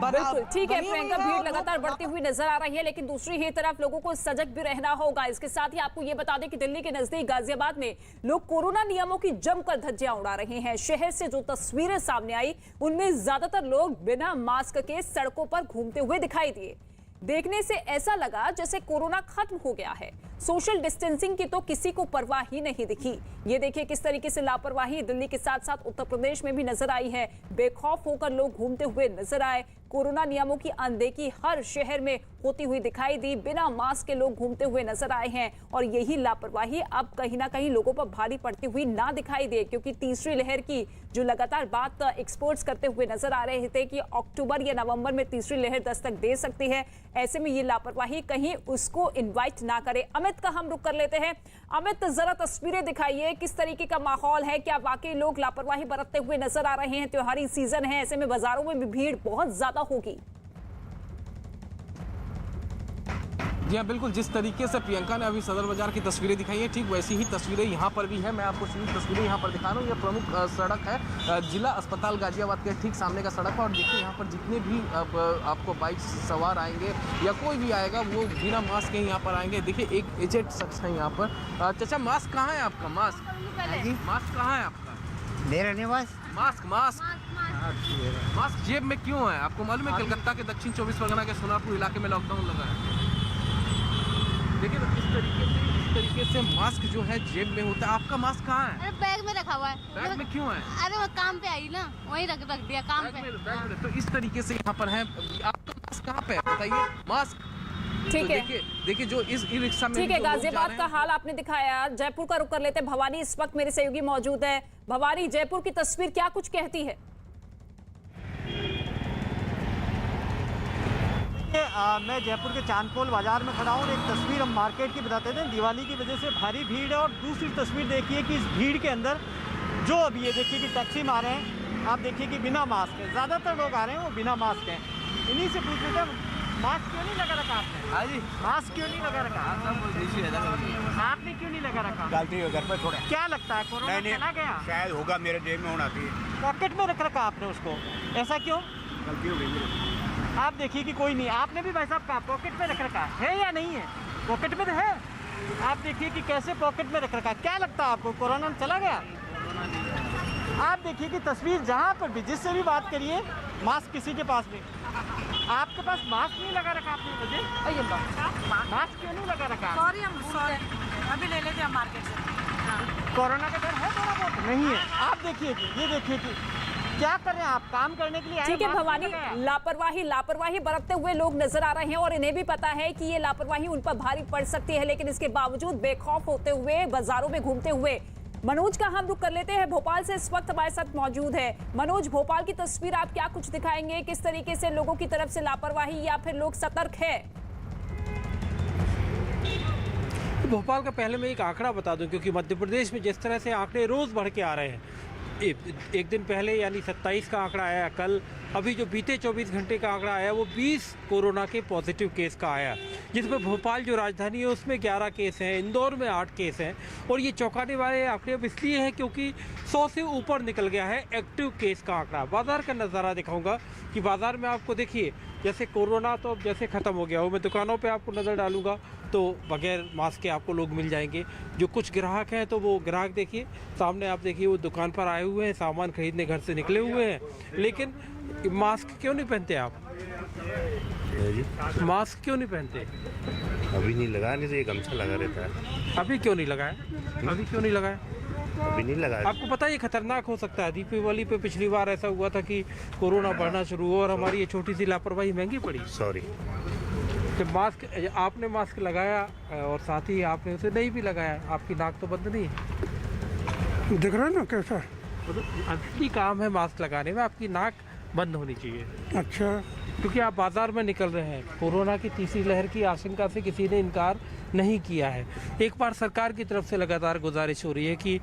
बिल्कुल ठीक है प्रियंका, भीड़ लगातार बढ़ती हुई नजर आ रही है, लेकिन दूसरी ही तरफ लोगों को सजग भी रहना होगा। इसके साथ ही आपको ये बता दें कि दिल्ली के नजदीक गाजियाबाद में लोग कोरोना नियमों की जमकर धज्जियां उड़ा रहे हैं। शहर से जो तस्वीरें सामने आई, उनमें ज्यादातर लोग बिना मास्क के सड़कों पर घूमते हुए दिखाई दिए। देखने से ऐसा लगा जैसे कोरोना खत्म हो गया है। सोशल डिस्टेंसिंग की तो किसी को परवाह ही नहीं दिखी। ये देखिए किस तरीके से लापरवाही दिल्ली के साथ साथ उत्तर प्रदेश में भी नजर आई है। बेखौफ होकर लोग घूमते हुए नजर आए। कोरोना नियमों की अनदेखी हर शहर में होती हुई दिखाई दी। बिना मास्क के लोग घूमते हुए नजर आए हैं और यही लापरवाही अब कहीं ना कहीं लोगों पर भारी पड़ती हुई ना दिखाई दे, क्योंकि तीसरी लहर की जो लगातार बात एक्सपर्ट्स करते हुए नजर आ रहे थे कि अक्टूबर या नवंबर में तीसरी लहर दस्तक दे सकती है। ऐसे में ये लापरवाही कहीं उसको इन्वाइट ना करे। अमित का हम रुख कर लेते हैं। अमित, जरा तस्वीरें दिखाइए, किस तरीके का माहौल है? क्या वाकई लोग लापरवाही बरतते हुए नजर आ रहे हैं? त्योहारी सीजन है, ऐसे में बाजारों में भी भीड़ बहुत ज्यादा होगी। जी हाँ, बिल्कुल जिस तरीके से प्रियंका ने अभी सदर बाजार की तस्वीरें दिखाई हैं, ठीक वैसी ही तस्वीरें यहाँ पर भी है। मैं आपको सीधी तस्वीरें यहाँ पर दिखा रहा हूँ। ये प्रमुख सड़क है, जिला अस्पताल गाजियाबाद के ठीक सामने का सड़क है। और देखिए यहाँ पर जितने भी आपको बाइक सवार आएंगे या कोई भी आएगा, वो बिना मास्क के यहाँ पर आएंगे। देखिए एक एजेड शख्स है यहाँ पर। चाचा, मास्क कहाँ है आपका? मास्क मास्क कहाँ है आपका? मेरा निवास मास्क जेब में क्यों है? आपको मालूम है कलकत्ता के दक्षिण 24 परगना के सोनापुर इलाके में लॉकडाउन लगा है। देखिए इस तरीके से मास्क जो है जेब में होता है। आपका मास्क कहाँ है? अरे बैग में रखा हुआ है। बैग में क्यों है? अरे वो काम पे आई ना, वहीं रख दिया काम पे। तो इस तरीके से यहाँ पर है। आपका मास्क कहाँ पे है बताइए? मास्क ठीक है, देखिए जो इस ई रिक्शा में ठीक है, गाजियाबाद का हाल आपने दिखाया। जयपुर का रुख कर लेते हैं। भवानी इस वक्त मेरे सहयोगी मौजूद है। भवानी, जयपुर की तस्वीर क्या कुछ कहती है? मैं जयपुर के चांदपोल बाजार में खड़ा हूँ। एक तस्वीर हम मार्केट की बताते थे। दिवाली की वजह से भारी भीड़ है और दूसरी तस्वीर देखिए कि इस भीड़ के अंदर जो अभी ये देखिए कि टैक्सी में आ रहे हैं, आप देखिए कि बिना मास्क है। ज़्यादातर लोग आ रहे हैं वो बिना मास्क हैं। इन्हीं से पूछ रहे थे मास्क क्यों नहीं लगा रखा आपने? हाँ जी, मास्क क्यों नहीं लगा रखा? आपने क्यों नहीं लगा रखा? गलती हो घर पर थोड़ा। क्या लगता है कोरोना चला गया? शायद होगा, मेरे जेब में होना चाहिए। पॉकेट में रख रखा आपने उसको, ऐसा क्यों? गलती हो गई। आप देखिए कि कोई नहीं, आपने भी भाई साहब कहा पॉकेट में रख रखा है या नहीं है? पॉकेट में तो है। आप देखिए कि कैसे पॉकेट में रख रखा। क्या लगता है आपको कोरोना चला गया? आप देखिए कि तस्वीर जहाँ पर भी जिससे भी बात करिए, मास्क किसी के पास नहीं। आपके पास मास्क नहीं लगा रखा आपने? मुझे मास्क क्यों नहीं लगा रखा? सॉरी अभी ले लेते हैं मार्केट से। कोरोना का डर है थोड़ा बहुत? नहीं है। आप देखिए कि ये देखिए कि क्या कर रहे हैं आप? काम करने के लिए आए हैं, ठीक है मास्क भवानी, लगा है। लापरवाही बरतते हुए लोग नजर आ रहे हैं और इन्हें भी पता है कि ये लापरवाही उन पर भारी पड़ सकती है, लेकिन इसके बावजूद बेखौफ होते हुए बाजारों में घूमते हुए। मनोज का हम रुख कर लेते हैं, भोपाल से इस वक्त हमारे साथ मौजूद है। मनोज, भोपाल की तस्वीर आप क्या कुछ दिखाएंगे? किस तरीके से लोगों की तरफ से लापरवाही या फिर लोग सतर्क है? भोपाल का पहले मैं एक आंकड़ा बता दूं, क्योंकि मध्य प्रदेश में जिस तरह से आंकड़े रोज़ बढ़ के आ रहे हैं, एक दिन पहले यानी 27 का आंकड़ा आया, कल अभी जो बीते 24 घंटे का आंकड़ा आया वो 20 कोरोना के पॉजिटिव केस का आया, जिसमें भोपाल जो राजधानी है उसमें 11 केस हैं, इंदौर में 8 केस हैं। और ये चौंकाने वाले आंकड़े अब इसलिए हैं क्योंकि 100 से ऊपर निकल गया है एक्टिव केस का आंकड़ा। बाज़ार का नज़ारा दिखाऊंगा कि बाज़ार में आपको देखिए, जैसे कोरोना तो अब जैसे ख़त्म हो गया हो, मैं दुकानों पे आपको नज़र डालूंगा तो बगैर मास्क के आपको लोग मिल जाएंगे। जो कुछ ग्राहक हैं तो वो ग्राहक देखिए सामने, आप देखिए वो दुकान पर आए हुए हैं, सामान खरीदने घर से निकले हुए हैं, लेकिन मास्क क्यों नहीं पहनते आप? मास्क क्यों नहीं पहनते? अभी नहीं लगा, नहीं तो ये गमछा लगा रहता है। अभी क्यों नहीं लगाया? अभी क्यों नहीं लगाया? अभी नहीं लगा। आपको पता है ये खतरनाक हो सकता है। दीपावली पे पिछली बार ऐसा हुआ था कि कोरोना बढ़ना शुरू हुआ और हमारी ये छोटी सी लापरवाही महंगी पड़ी। सॉरी। जब मास्क आपने मास्क लगाया और साथ ही आपने उसे नहीं भी लगाया, आपकी नाक तो बंद नहीं है, दिख रहा है ना कैसा? असली काम है मास्क लगाने में, आपकी नाक बंद होनी चाहिए। अच्छा, क्योंकि आप बाजार में निकल रहे हैं। कोरोना की तीसरी लहर की आशंका से किसी ने इनकार नहीं किया है। एक बार सरकार की तरफ से लगातार गुजारिश हो रही है कि